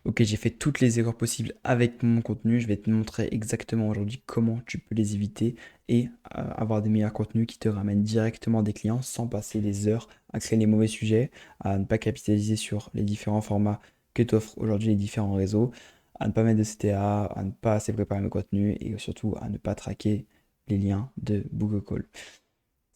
Ok, j'ai fait toutes les erreurs possibles avec mon contenu. Je vais te montrer exactement aujourd'hui comment tu peux les éviter et avoir des meilleurs contenus qui te ramènent directement des clients sans passer des heures à créer les mauvais sujets, à ne pas capitaliser sur les différents formats que t'offrent aujourd'hui les différents réseaux, à ne pas mettre de CTA, à ne pas assez préparer mes contenus et surtout à ne pas traquer les liens de Google Call.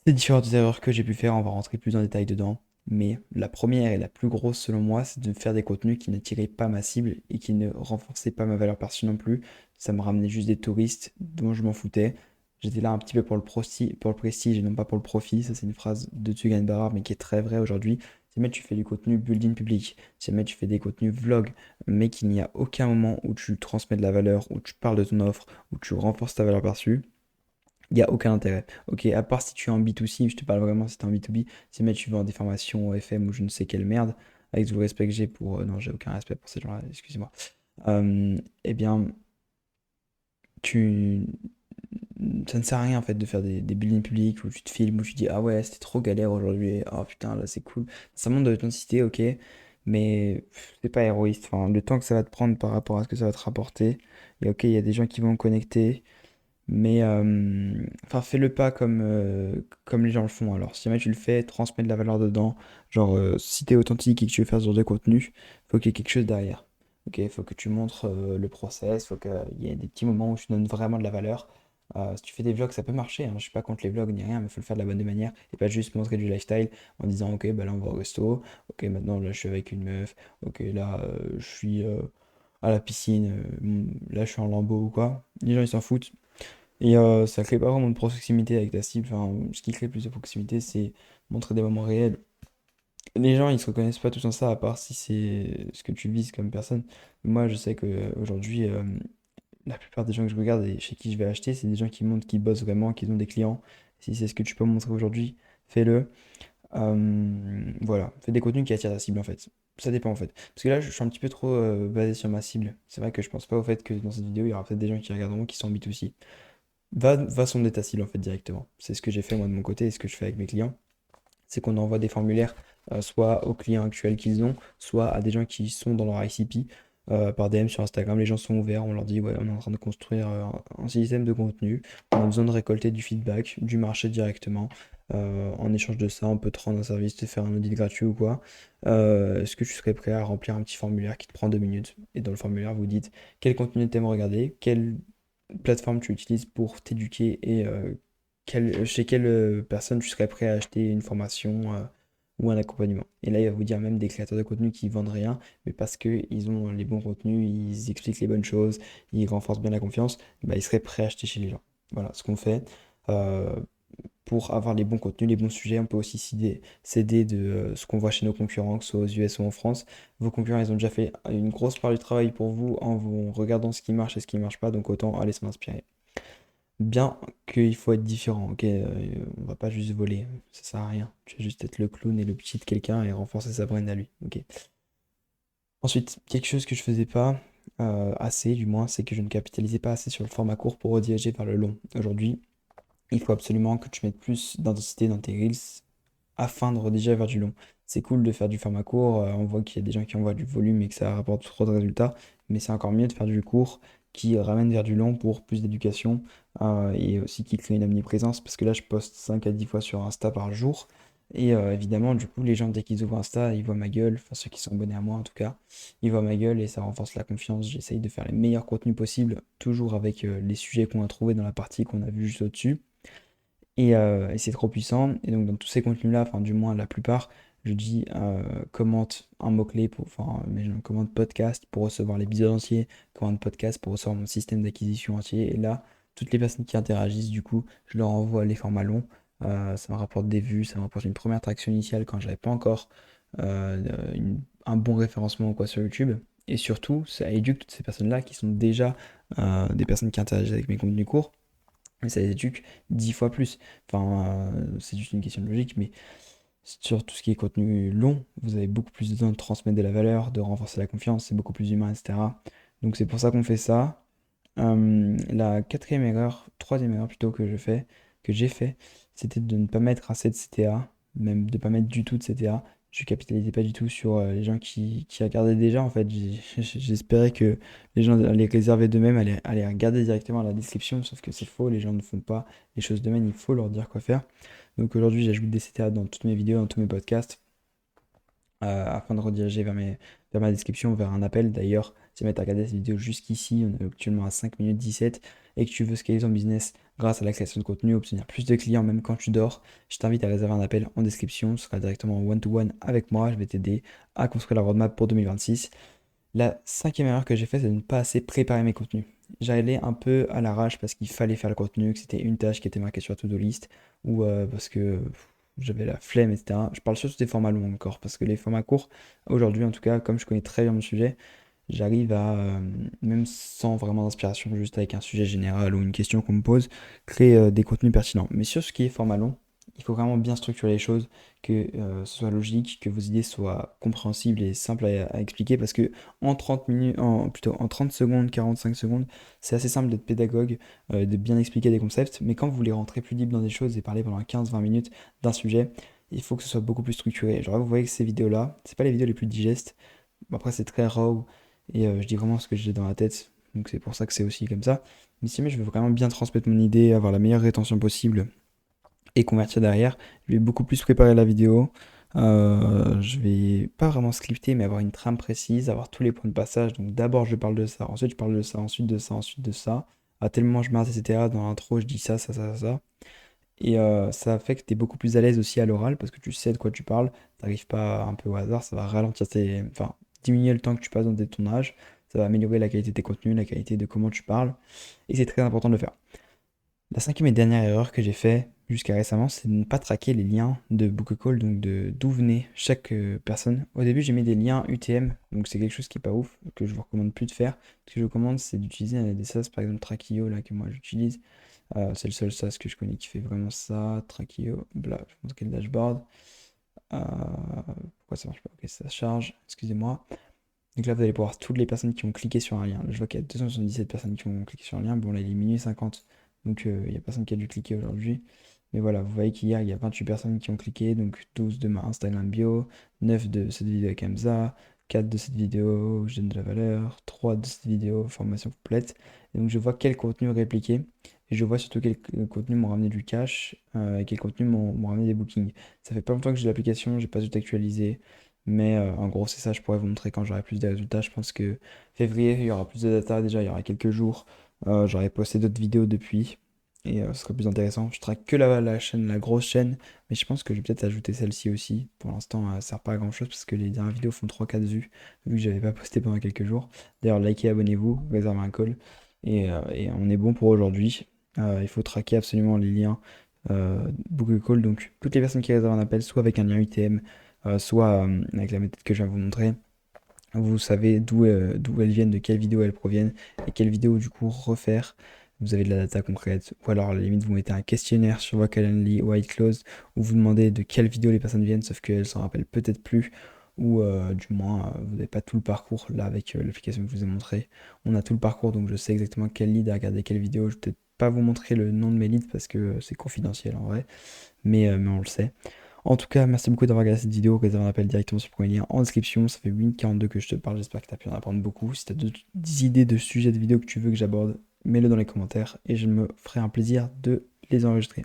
Ces différentes erreurs que j'ai pu faire, on va rentrer plus en détail dedans. Mais la première et la plus grosse selon moi, c'est de faire des contenus qui n'attiraient pas ma cible et qui ne renforçaient pas ma valeur perçue non plus. Ça me ramenait juste des touristes dont je m'en foutais. J'étais là un petit peu pour le prestige et non pas pour le profit. Ça, c'est une phrase de Tugan Barre, mais qui est très vraie aujourd'hui. Si jamais tu fais du contenu building public, si jamais tu fais des contenus vlog, mais qu'il n'y a aucun moment où tu transmets de la valeur, où tu parles de ton offre, où tu renforces ta valeur perçue, il n'y a aucun intérêt. Ok, à part si tu es en B2C, je te parle vraiment si tu es en B2B, si mais tu vends des formations au FM ou je ne sais quelle merde, avec tout le respect que j'ai pour... non, j'ai aucun respect pour ces gens-là, excusez-moi. Eh bien, tu... ça ne sert à rien en fait de faire des buildings publics où tu te filmes, où tu dis ah ouais, c'était trop galère aujourd'hui, oh putain, là c'est cool. Ça montre de l'authenticité, ok, mais c'est pas héroïste. Enfin, le temps que ça va te prendre par rapport à ce que ça va te rapporter, et ok, il y a des gens qui vont connecter. Mais enfin, fais-le pas comme les gens le font. Alors, si jamais tu le fais, transmets de la valeur dedans. Genre, si t'es authentique et que tu veux faire ce genre de contenu, faut qu'il y ait quelque chose derrière. Ok, faut que tu montres le process, faut qu'il y ait des petits moments où tu donnes vraiment de la valeur. Si tu fais des vlogs, ça peut marcher, hein. Je suis pas contre les vlogs ni rien, mais faut le faire de la bonne manière et pas juste montrer du lifestyle en disant ok, bah là on va au resto, ok, maintenant là je suis avec une meuf, ok, là je suis à la piscine, là je suis en lambeau ou quoi. Les gens ils s'en foutent. Et ça crée pas vraiment de proximité avec ta cible. Enfin, ce qui crée plus de proximité, c'est montrer des moments réels. Les gens, ils se reconnaissent pas tous en ça, à part si c'est ce que tu vises comme personne. Moi, je sais qu'aujourd'hui, la plupart des gens que je regarde et chez qui je vais acheter, c'est des gens qui montrent qu'ils bossent vraiment, qu'ils ont des clients. Si c'est ce que tu peux montrer aujourd'hui, fais-le. Voilà, fais des contenus qui attirent ta cible en fait. Ça dépend en fait. Parce que là, je suis un petit peu trop basé sur ma cible. C'est vrai que je pense pas au fait que dans cette vidéo, il y aura peut-être des gens qui regarderont qui sont en B2C. Va sonder ta cible en fait directement. C'est ce que j'ai fait moi de mon côté et ce que je fais avec mes clients. C'est qu'on envoie des formulaires soit aux clients actuels qu'ils ont, soit à des gens qui sont dans leur ICP. Par DM sur Instagram, les gens sont ouverts, on leur dit ouais, on est en train de construire un système de contenu, on a besoin de récolter du feedback, du marché directement. En échange de ça, on peut te rendre un service, te faire un audit gratuit ou quoi. Est-ce que tu serais prêt à remplir un petit formulaire qui te prend 2 minutes? Et dans le formulaire, vous dites quel contenu t'aimes regarder, quel plateforme tu utilises pour t'éduquer et chez quelle personne tu serais prêt à acheter une formation ou un accompagnement. Et là, il va vous dire même des créateurs de contenu qui vendent rien, mais parce qu'ils ont les bons contenus, ils expliquent les bonnes choses, ils renforcent bien la confiance, bah, ils seraient prêts à acheter chez les gens. Voilà ce qu'on fait. Euh, pour avoir les bons contenus, les bons sujets, on peut aussi s'aider de ce qu'on voit chez nos concurrents, que ce soit aux US ou en France. Vos concurrents, ils ont déjà fait une grosse part du travail pour vous en vous regardant ce qui marche et ce qui ne marche pas, donc autant aller s'en inspirer. Bien qu'il faut être différent, ok, on va pas juste voler, ça sert à rien. Tu vas juste être le clown et le petit de quelqu'un et renforcer sa brand à lui, ok. Ensuite, quelque chose que je faisais pas assez, du moins, c'est que je ne capitalisais pas assez sur le format court pour rediriger vers le long. Aujourd'hui, il faut absolument que tu mettes plus d'intensité dans tes reels afin de rediriger vers du long. C'est cool de faire du format court, on voit qu'il y a des gens qui envoient du volume et que ça rapporte trop de résultats, mais c'est encore mieux de faire du court qui ramène vers du long pour plus d'éducation et aussi qui crée une omniprésence parce que là je poste 5 à 10 fois sur Insta par jour et évidemment du coup les gens dès qu'ils ouvrent Insta ils voient ma gueule, enfin ceux qui sont abonnés à moi en tout cas, ils voient ma gueule et ça renforce la confiance. J'essaye de faire les meilleurs contenus possibles, toujours avec les sujets qu'on a trouvés dans la partie qu'on a vu juste au-dessus. Et c'est trop puissant. Et donc dans tous ces contenus-là, enfin du moins la plupart, je dis commente un mot-clé pour, enfin, mais je commente podcast pour recevoir l'épisode entier, commente podcast pour recevoir mon système d'acquisition entier. Et là, toutes les personnes qui interagissent, du coup, je leur envoie les formats longs. Ça me rapporte des vues, ça me rapporte une première traction initiale quand j'avais pas encore un bon référencement ou quoi sur YouTube. Et surtout, ça éduque toutes ces personnes-là qui sont déjà des personnes qui interagissent avec mes contenus courts mais ça les éduque 10 fois plus. Enfin, c'est juste une question de logique, mais sur tout ce qui est contenu long, vous avez beaucoup plus besoin de transmettre de la valeur, de renforcer la confiance, c'est beaucoup plus humain, etc. Donc c'est pour ça qu'on fait ça. La quatrième erreur, troisième erreur plutôt que j'ai fait, c'était de ne pas mettre assez de CTA, même de ne pas mettre du tout de CTA. je capitalisais pas du tout sur les gens qui regardaient déjà. En fait, j'espérais que les gens les réservaient d'eux-mêmes, allaient regarder directement la description, sauf que c'est faux, les gens ne font pas les choses d'eux-mêmes, il faut leur dire quoi faire. Donc aujourd'hui, j'ajoute des CTA dans toutes mes vidéos, dans tous mes podcasts afin de rediriger vers ma description, vers un appel. D'ailleurs, si tu as regardé cette vidéo jusqu'ici, on est actuellement à 5 minutes 17 et que tu veux scaler ton business grâce à la création de contenu, obtenir plus de clients même quand tu dors, je t'invite à réserver un appel en description. Ce sera directement en one-to-one avec moi. Je vais t'aider à construire la roadmap pour 2026. La cinquième erreur que j'ai faite, c'est de ne pas assez préparer mes contenus. J'allais un peu à l'arrache parce qu'il fallait faire le contenu, que c'était une tâche qui était marquée sur la to-do list, ou parce que j'avais la flemme, etc. Je parle surtout des formats longs encore, parce que les formats courts, aujourd'hui en tout cas, comme je connais très bien mon sujet, j'arrive à, même sans vraiment d'inspiration, juste avec un sujet général ou une question qu'on me pose, créer des contenus pertinents. Mais sur ce qui est format long, il faut vraiment bien structurer les choses, que ce soit logique, que vos idées soient compréhensibles et simples à expliquer, parce que en 30 minutes, plutôt en 30 secondes, 45 secondes, c'est assez simple d'être pédagogue, de bien expliquer des concepts, mais quand vous voulez rentrer plus libre dans des choses et parler pendant 15-20 minutes d'un sujet, il faut que ce soit beaucoup plus structuré. Genre, vous voyez que ces vidéos-là, c'est pas les vidéos les plus digestes. Bon, après, c'est très raw et je dis vraiment ce que j'ai dans la tête, donc c'est pour ça que c'est aussi comme ça. Mais si jamais je veux vraiment bien transmettre mon idée, avoir la meilleure rétention possible et convertir derrière, je vais beaucoup plus préparer la vidéo. Je vais pas vraiment scripter, mais avoir une trame précise, avoir tous les points de passage. Donc d'abord je parle de ça, ensuite je parle de ça, ensuite de ça, ensuite de ça. À tel moment je m'arrête, etc. Dans l'intro, je dis ça, ça, ça, ça. Et ça fait que tu es beaucoup plus à l'aise aussi à l'oral parce que tu sais de quoi tu parles. T'arrives pas un peu au hasard, ça va ralentir enfin, diminuer le temps que tu passes dans tes tournages. Ça va améliorer la qualité de tes contenus, la qualité de comment tu parles. Et c'est très important de le faire. La cinquième et dernière erreur que j'ai fait jusqu'à récemment, c'est de ne pas traquer les liens de Bookcall, donc de d'où venait chaque personne. Au début, j'ai mis des liens UTM, donc c'est quelque chose qui est pas ouf, que je vous recommande plus de faire. Ce que je vous recommande, c'est d'utiliser des SaaS, par exemple Trackio, là, que moi j'utilise. C'est le seul SaaS que je connais qui fait vraiment ça. Trackio, bla, je pense quel dashboard. Pourquoi ça marche pas? Ok, ça charge, excusez-moi. Donc là, vous allez pouvoir voir toutes les personnes qui ont cliqué sur un lien. Là, je vois qu'il y a 277 personnes qui ont cliqué sur un lien. Bon, là, il est minuit 50, donc il n'y a personne qui a dû cliquer aujourd'hui. Mais voilà, vous voyez qu'hier, il y a 28 personnes qui ont cliqué, donc 12 de ma Instagram bio, 9 de cette vidéo avec Hamza, 4 de cette vidéo où je donne de la valeur, 3 de cette vidéo formation complète. Et donc je vois quel contenu répliquer, et je vois surtout quel contenu m'ont ramené du cash, et quel contenu m'ont ramené des bookings. Ça fait pas longtemps que j'ai l'application, j'ai pas tout actualisé. Mais en gros, c'est ça, je pourrais vous montrer quand j'aurai plus de résultats. Je pense que février, il y aura plus de data déjà, il y aura quelques jours. J'aurai posté d'autres vidéos depuis et ce sera plus intéressant. Je traque que la chaîne, la grosse chaîne, mais je pense que je vais peut-être ajouter celle-ci aussi. Pour l'instant, ça sert pas à grand-chose parce que les dernières vidéos font 3-4 vues, vu que j'avais pas posté pendant quelques jours. D'ailleurs, likez, abonnez-vous, réservez un call et on est bon pour aujourd'hui. Il faut traquer absolument les liens book a call, donc toutes les personnes qui réservent un appel, soit avec un lien UTM, soit avec la méthode que je viens de vous montrer, vous savez d'où elles viennent, de quelle vidéo elles proviennent et quelle vidéo du coup refaire. Vous avez de la data concrète, ou alors à la limite vous mettez un questionnaire sur votre Calendly ou iClose où vous demandez de quelle vidéo les personnes viennent, sauf qu'elles s'en rappellent peut-être plus, ou du moins vous n'avez pas tout le parcours là avec l'application que je vous ai montré. On a tout le parcours, donc je sais exactement quel lead à regarder quelle vidéo. Je vais peut-être pas vous montrer le nom de mes leads parce que c'est confidentiel en vrai, mais on le sait. En tout cas, merci beaucoup d'avoir regardé cette vidéo. Réserve un appel directement sur le premier lien en description. Ça fait 8h42 que je te parle. J'espère que tu as pu en apprendre beaucoup. Si tu as d'autres idées de sujets de vidéos que tu veux que j'aborde, mets-le dans les commentaires et je me ferai un plaisir de les enregistrer.